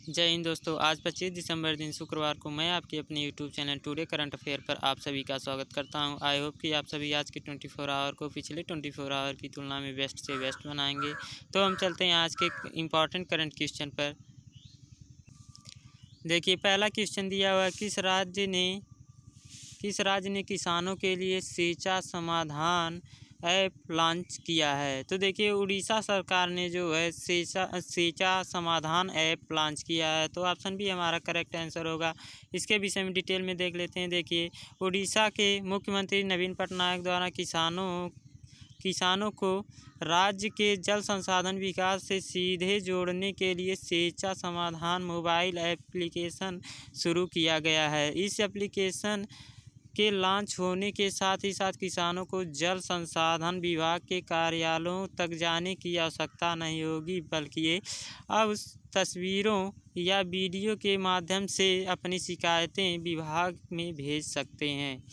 जय हिंद दोस्तों। आज 25 दिसंबर दिन शुक्रवार को मैं आपके अपने YouTube channel today current affair पर आप सभी का स्वागत करता हूं। आई होप कि आप सभी आज के 24 आवर को पिछले 24 आवर की तुलना में बेस्ट से बेस्ट बनाएंगे। तो हम चलते हैं आज के इम्पॉर्टेंट करंट क्वेश्चन पर। देखिए, पहला क्वेश्चन दिया हुआ है, किस राज्य ने किसानों के लिए सिंचा समाधान ऐप लॉन्च किया है। तो देखिए, उड़ीसा सरकार ने जो है सिंचा समाधान ऐप लॉन्च किया है। तो ऑप्शन बी हमारा करेक्ट आंसर होगा। इसके विषय में डिटेल में देख लेते हैं। देखिए, उड़ीसा के मुख्यमंत्री नवीन पटनायक द्वारा किसानों को राज्य के जल संसाधन विकास से सीधे जोड़ने के लिए सिंचा समाधान मोबाइल एप्लीकेशन शुरू किया गया है। इस एप्लीकेशन के लॉन्च होने के साथ ही साथ किसानों को जल संसाधन विभाग के कार्यालयों तक जाने की आवश्यकता नहीं होगी, बल्कि ये अब तस्वीरों या वीडियो के माध्यम से अपनी शिकायतें विभाग में भेज सकते हैं।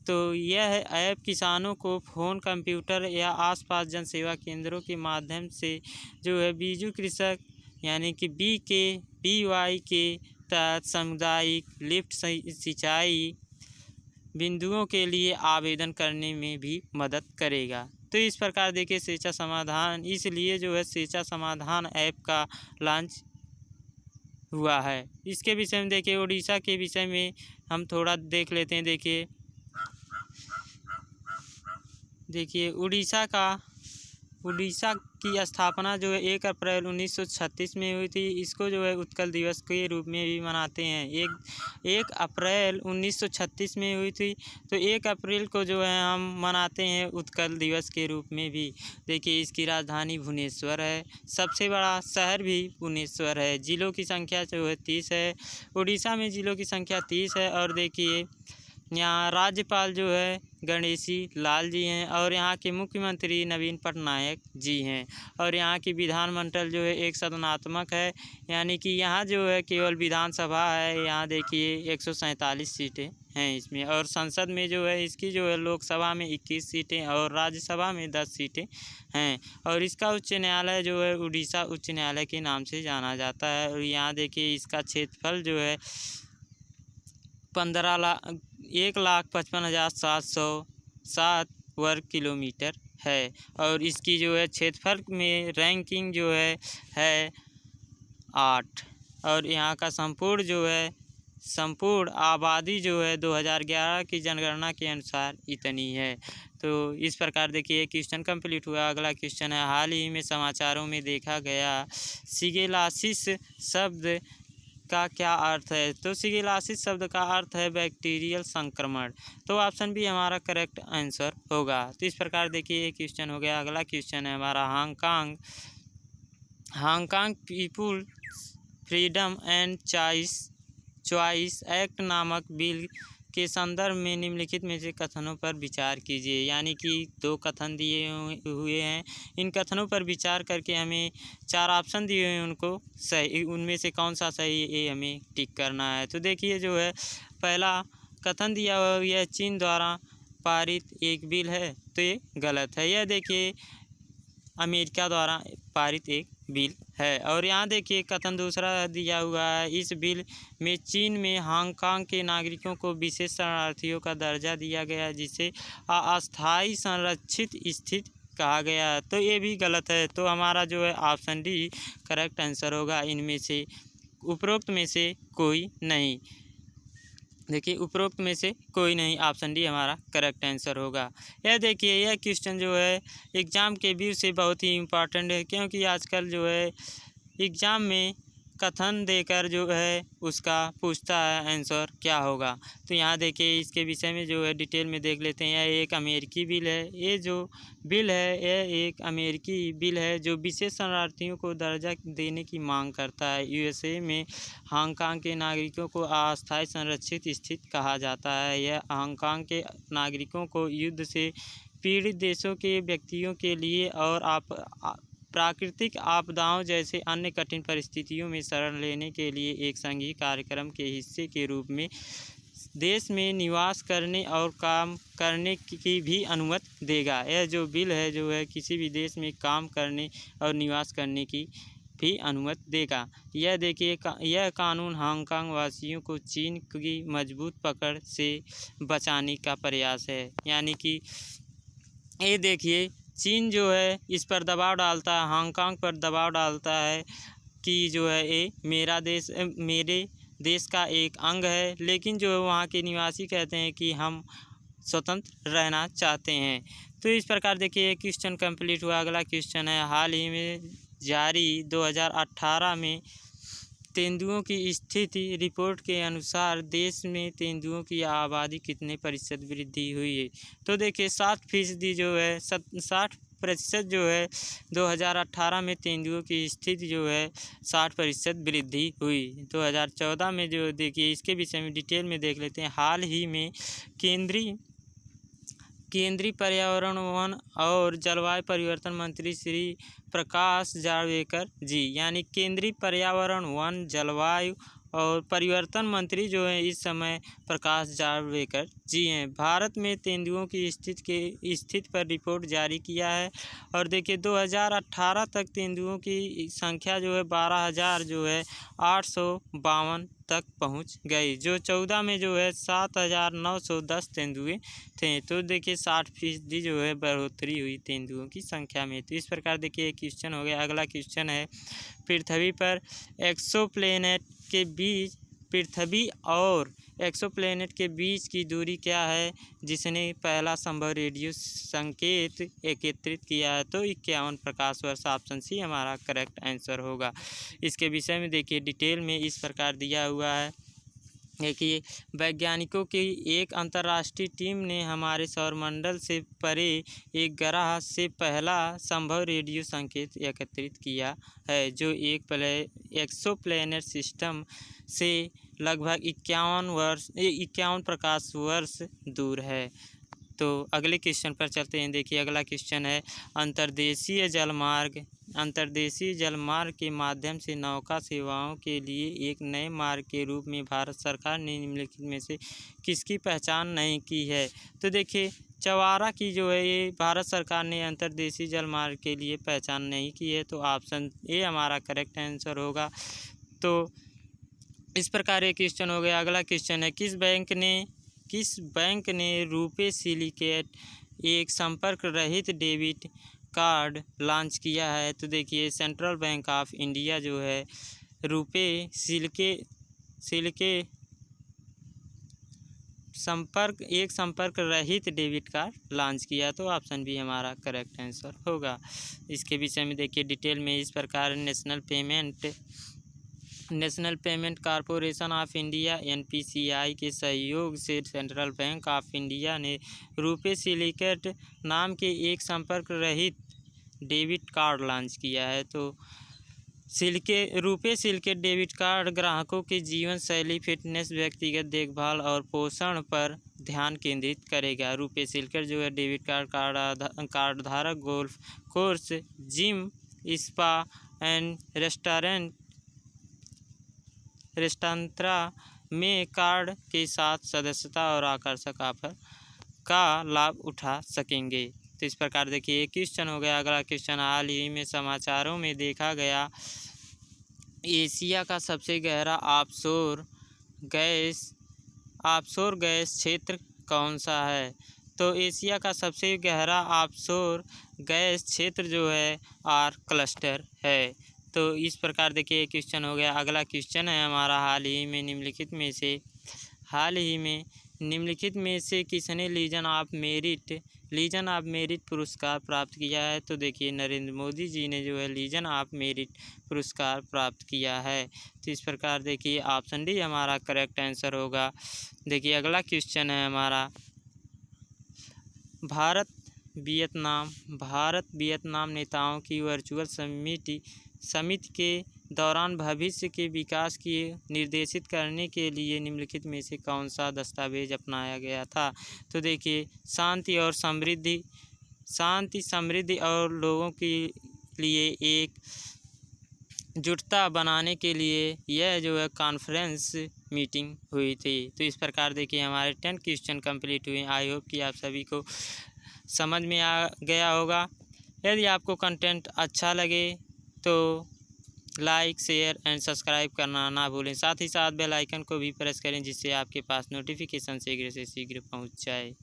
तो यह ऐप किसानों को फ़ोन, कंप्यूटर या आसपास जन सेवा केंद्रों के माध्यम से जो है बीजू कृषक यानी कि BY के तहत सामुदायिक लिफ्ट सिंचाई बिंदुओं के लिए आवेदन करने में भी मदद करेगा। तो इस प्रकार देखिए, सिंचा समाधान इसलिए जो है सिंचा समाधान ऐप का लॉन्च हुआ है। इसके विषय में देखिए, उड़ीसा के विषय में हम थोड़ा देख लेते हैं। देखिए उड़ीसा की स्थापना जो है 1 अप्रैल 1936 में हुई थी। इसको जो है उत्कल दिवस के रूप में भी मनाते हैं। 1 अप्रैल 1936 में हुई थी, तो 1 अप्रैल को जो है हम मनाते हैं उत्कल दिवस के रूप में भी। देखिए, इसकी राजधानी भुवनेश्वर है। सबसे बड़ा शहर भी भुवनेश्वर है। जिलों की संख्या जो है 30 है। उड़ीसा में जिलों की संख्या 30 है। और देखिए, यहाँ राज्यपाल जो है गणेशी लाल जी हैं और यहाँ के मुख्यमंत्री नवीन पटनायक जी हैं। और यहाँ की विधानमंडल जो है एक सदनात्मक है, यानी कि यहाँ जो है केवल विधानसभा है। यहाँ देखिए 147 सीटें हैं इसमें। और संसद में जो है इसकी जो है लोकसभा में 21 सीटें और राज्यसभा में 10 सीटें हैं। और इसका उच्च न्यायालय जो है उड़ीसा उच्च न्यायालय के नाम से जाना जाता है। और यहाँ देखिए इसका क्षेत्रफल जो है 1,55,707 वर्ग किलोमीटर है। और इसकी जो है क्षेत्रफल में रैंकिंग जो है 8। और यहाँ का संपूर्ण आबादी जो है 2011 की जनगणना के अनुसार इतनी है। तो इस प्रकार देखिए क्वेश्चन कंप्लीट हुआ। अगला क्वेश्चन है, हाल ही में समाचारों में देखा गया शिगेलासिस शब्द का क्या अर्थ है। तो शिगेलासिस शब्द का अर्थ है बैक्टीरियल संक्रमण। तो ऑप्शन बी हमारा करेक्ट आंसर होगा। तो इस प्रकार देखिए ये क्वेश्चन हो गया। अगला क्वेश्चन है हमारा, Hong Kong people freedom and choice act नामक बिल के संदर्भ में निम्नलिखित में से कथनों पर विचार कीजिए। यानी कि 2 कथन दिए हुए हैं। इन कथनों पर विचार करके हमें 4 ऑप्शन दिए हुए हैं, उनको सही उनमें से कौन सा सही है ये हमें टिक करना है। तो देखिए, जो है पहला कथन दिया हुआ है, यह चीन द्वारा पारित एक बिल है, तो ये गलत है। यह देखिए अमेरिका द्वारा पारित एक बिल है। और यहाँ देखिए कथन दूसरा दिया हुआ है, इस बिल में चीन में हांगकांग के नागरिकों को विशेष शरणार्थियों का दर्जा दिया गया है, जिसे अस्थायी संरक्षित स्थिति कहा गया है। तो ये भी गलत है। तो हमारा जो है ऑप्शन डी करेक्ट आंसर होगा। इनमें से उपरोक्त में से कोई नहीं। देखिए, उपरोक्त में से कोई नहीं, ऑप्शन डी हमारा करेक्ट आंसर होगा। यह देखिए, यह क्वेश्चन जो है एग्ज़ाम के व्यू से बहुत ही इम्पॉर्टेंट है, क्योंकि आजकल जो है एग्ज़ाम में कथन देकर जो है उसका पूछता है आंसर क्या होगा। तो यहाँ देखिए इसके विषय में जो है डिटेल में देख लेते हैं। यह एक अमेरिकी बिल है। ये जो बिल है यह एक अमेरिकी बिल है जो विशेष शरणार्थियों को दर्जा देने की मांग करता है। USA में हांगकांग के नागरिकों को अस्थायी संरक्षित स्थिति कहा जाता है। यह हांगकांग के नागरिकों को युद्ध से पीड़ित देशों के व्यक्तियों के लिए और प्राकृतिक आपदाओं जैसे अन्य कठिन परिस्थितियों में शरण लेने के लिए एक संघीय कार्यक्रम के हिस्से के रूप में देश में निवास करने और काम करने की भी अनुमति देगा। यह जो बिल है जो है किसी भी देश में काम करने और निवास करने की भी अनुमति देगा। यह देखिए यह कानून हांगकांग वासियों को चीन की मजबूत पकड़ से बचाने का प्रयास है। यानी कि ये देखिए चीन जो है इस पर दबाव डालता है, हांगकांग पर दबाव डालता है कि जो है ये मेरे देश का एक अंग है, लेकिन जो वहाँ के निवासी कहते हैं कि हम स्वतंत्र रहना चाहते हैं। तो इस प्रकार देखिए ये क्वेश्चन कंप्लीट हुआ। अगला क्वेश्चन है, हाल ही में जारी 2018 में तेंदुओं की स्थिति रिपोर्ट के अनुसार देश में तेंदुओं की आबादी कितने प्रतिशत वृद्धि हुई है। तो देखिए 60% जो है 60% जो है 2018 में तेंदुओं की स्थिति जो है 60% वृद्धि हुई। 2014 में जो देखिए इसके विषय में डिटेल में देख लेते हैं। हाल ही में केंद्रीय पर्यावरण, वन और जलवायु परिवर्तन मंत्री श्री प्रकाश जावड़ेकर जी, यानी केंद्रीय पर्यावरण, वन, जलवायु और परिवर्तन मंत्री जो हैं इस समय प्रकाश जावड़ेकर जी हैं, भारत में तेंदुओं की स्थिति पर रिपोर्ट जारी किया है। और देखिए 2018 तक तेंदुओं की संख्या जो है 12,000 जो है 852 तक पहुंच गई, जो 14 में जो है 7,910 तेंदुए थे। तो देखिए 60% जो है बढ़ोतरी हुई तेंदुओं की संख्या में। तो इस प्रकार देखिए एक क्वेश्चन हो गया। अगला क्वेश्चन है, पृथ्वी पर एक्सोप्लैनेट के बीच पृथ्वी और एक्सोप्लैनेट के बीच की दूरी क्या है जिसने पहला संभव रेडियो संकेत एकत्रित किया है। तो 51 प्रकाश वर्ष। ऑप्शन सी हमारा करेक्ट आंसर होगा। इसके विषय में देखिए डिटेल में इस प्रकार दिया हुआ है। देखिए वैज्ञानिकों की एक अंतर्राष्ट्रीय टीम ने हमारे सौरमंडल से परे एक ग्रह से पहला संभव रेडियो संकेत एकत्रित किया है, जो एक एक्सोप्लैनेट सिस्टम से लगभग 51 प्रकाश वर्ष दूर है। तो अगले क्वेश्चन पर चलते हैं। देखिए अगला क्वेश्चन है, अंतर्देशीय जलमार्ग के माध्यम से नौका सेवाओं के लिए एक नए मार्ग के रूप में भारत सरकार ने निम्नलिखित में से किसकी पहचान नहीं की है। तो देखिए चवारा की जो है ये भारत सरकार ने अंतर्देशीय जलमार्ग के लिए पहचान नहीं की है। तो ऑप्शन ए हमारा करेक्ट आंसर होगा। तो इस प्रकार ये क्वेश्चन हो गया। अगला क्वेश्चन है, किस बैंक ने रुपे सिलिकेट एक संपर्क रहित डेबिट कार्ड लॉन्च किया है। तो देखिए सेंट्रल बैंक ऑफ इंडिया जो है रुपे सिलिके संपर्क रहित डेबिट कार्ड लॉन्च किया। तो ऑप्शन बी हमारा करेक्ट आंसर होगा। इसके विषय में देखिए डिटेल में इस प्रकार, national payment corporation of India NPCI के सहयोग से सेंट्रल बैंक ऑफ इंडिया ने रुपे सिलिकेट नाम के एक संपर्क रहित डेबिट कार्ड लॉन्च किया है। तो रुपे सिलिकेट डेबिट कार्ड ग्राहकों के जीवन शैली, फिटनेस, व्यक्तिगत देखभाल और पोषण पर ध्यान केंद्रित करेगा। रुपे सिलिकेट जो है डेबिट कार्ड धारक golf course, gym, spa and restaurants में कार्ड के साथ सदस्यता और आकर्षक ऑफर का लाभ उठा सकेंगे। तो इस प्रकार देखिए एक क्वेश्चन हो गया। अगला क्वेश्चन, हाल ही में समाचारों में देखा गया एशिया का सबसे गहरा ऑफशोर गैस क्षेत्र कौन सा है। तो एशिया का सबसे गहरा ऑफशोर गैस क्षेत्र जो है आर क्लस्टर है। तो इस प्रकार देखिए क्वेश्चन हो गया। अगला क्वेश्चन है हमारा, हाल ही में निम्नलिखित में से किसने लीजन ऑफ मेरिट पुरस्कार प्राप्त किया है। तो देखिए नरेंद्र मोदी जी ने जो है लीजन ऑफ मेरिट पुरस्कार प्राप्त किया है। तो इस प्रकार देखिए ऑप्शन डी हमारा करेक्ट आंसर होगा। देखिए अगला क्वेश्चन है हमारा, भारत वियतनाम नेताओं की वर्चुअल समिट के दौरान भविष्य के विकास की निर्देशित करने के लिए निम्नलिखित में से कौन सा दस्तावेज अपनाया गया था। तो देखिए शांति समृद्धि और लोगों के लिए एक जुटता बनाने के लिए यह जो है कॉन्फ्रेंस मीटिंग हुई थी। तो इस प्रकार देखिए हमारे 10 क्वेश्चन कंप्लीट हुए। आई होप कि आप सभी को समझ में आ गया होगा। यदि आपको कंटेंट अच्छा लगे तो लाइक, शेयर एंड सब्सक्राइब करना ना भूलें। साथ ही साथ बेल आइकन को भी प्रेस करें जिससे आपके पास नोटिफिकेशन शीघ्र से शीघ्र पहुंच जाए।